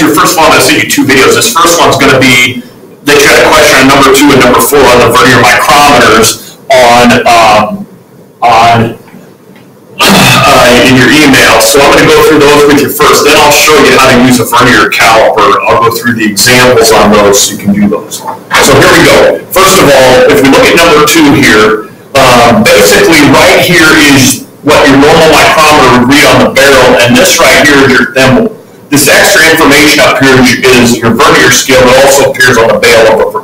your first one, I'm going to send you two videos. This first one's going to be that you had a question on number 2 and number 4 on the Vernier micrometers in your email. So I'm going to go through those with you first. Then I'll show you how to use a Vernier caliper. I'll go through the examples on those so you can do those. So here we go. First of all, if we look at number 2 here, basically right here is what your normal micrometer would read on the barrel, and this right here is your thimble. This extra information up here is your Vernier scale that also appears on the barrel of a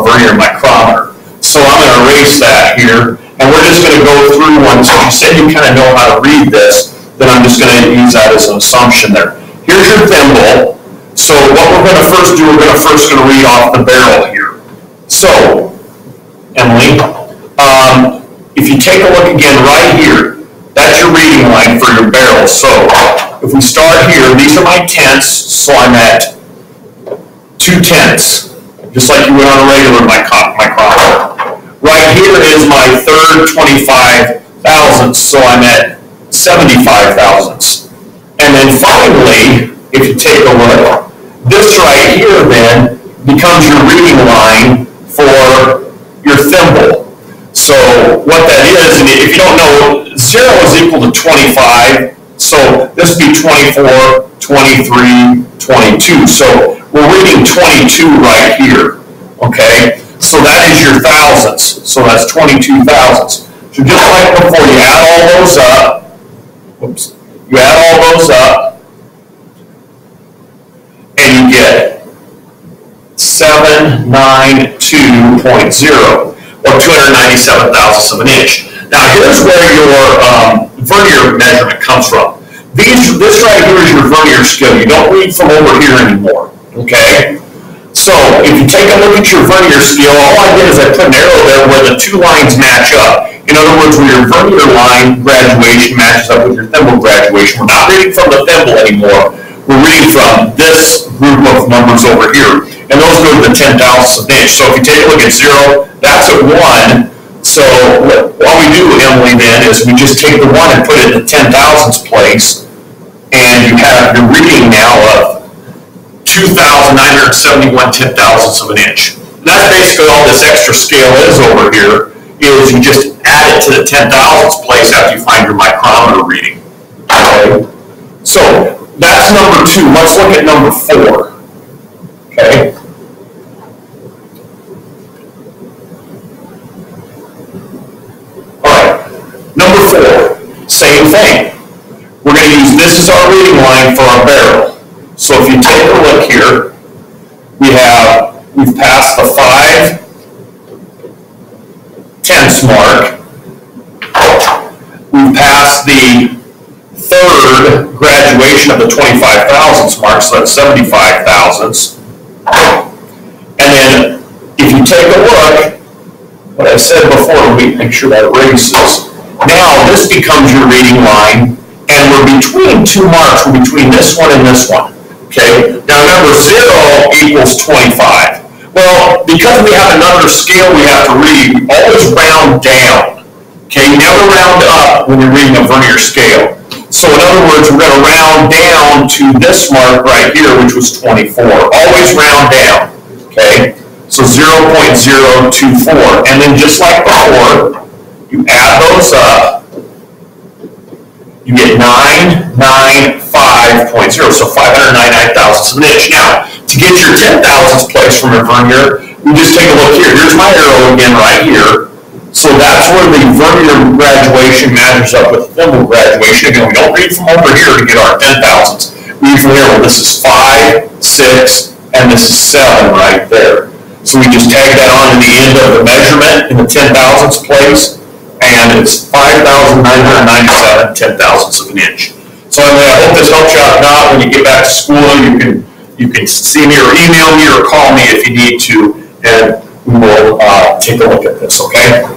Vernier micrometer. So I'm going to erase that here, and we're just going to go through one. So you said you kind of know how to read this, then I'm just going to use that as an assumption there. Here's your thimble. So what we're going to first do, we're first going to read off the barrel here. So, Emily, if you take a look again right here, that's your reading line for your barrel. So if we start here, these are my tenths, so I'm at 2/10, just like you would on a regular micrometer. Right here is my third 25 thousandths, so I'm at 75 thousandths. And then finally, if you take a look, this right here then becomes your reading line for your thimble. So what that is, and if you don't know, 0 is equal to 25, so this would be 24, 23, 22. So we're reading 22 right here, okay? So that is your thousandths, so that's 22 thousandths. So just like before, you add all those up, you add all those up, and you get 792.0. or 297 thousandths of an inch. Now here's where your Vernier measurement comes from. This right here is your Vernier scale. You don't read from over here anymore, okay? So if you take a look at your Vernier scale, all I did is I put an arrow there where the two lines match up. In other words, where your Vernier line graduation matches up with your thimble graduation. We're not reading from the thimble anymore. We're reading from this group of numbers over here. And those go to the 10 thousandths of an inch. So if you take a look at 0, that's at 1. So what we do, Emily, then, is we just take the 1 and put it in the 10 thousandths place, and you have your reading now of 2,971 10 thousandths of an inch. And that's basically all this extra scale is over here, is you just add it to the 10 thousandths place after you find your micrometer reading. Okay? So that's number 2. Let's look at number 4. Okay? Number 4, same thing. We're going to use this as our reading line for our barrel. So if you take a look here, we've passed the 5/10 mark. We've passed the third graduation of the 25 thousandths mark, so that's 75 thousandths. And then if you take a look, what I said before, let me make sure that erases. Now this becomes your reading line, and we're between 2 marks. We're between this one and this one. Okay. Now remember, 0 equals 25. Well, because we have another scale we have to read, we always round down. Okay. You never round up when you're reading a Vernier scale. So in other words, we're going to round down to this mark right here, which was 24. Always round down. Okay. So 0.024, and then just like before, you add those up, you get 995.0, so 599 thousandths of an inch. Now, to get your 10 thousandths place from your Vernier, you just take a look here. Here's my arrow again right here. So that's where the Vernier graduation matches up with the thimble graduation. Again, we don't read from over here to get our 10 thousandths. We read from here, well, this is 5, 6, and this is 7 right there. So we just tag that on to the end of the measurement in the 10 thousandths place, and it's 5,997 10 thousandths of an inch. So I hope this helps you out. If not, when you get back to school, you can see me or email me or call me if you need to, and we will take a look at this, okay?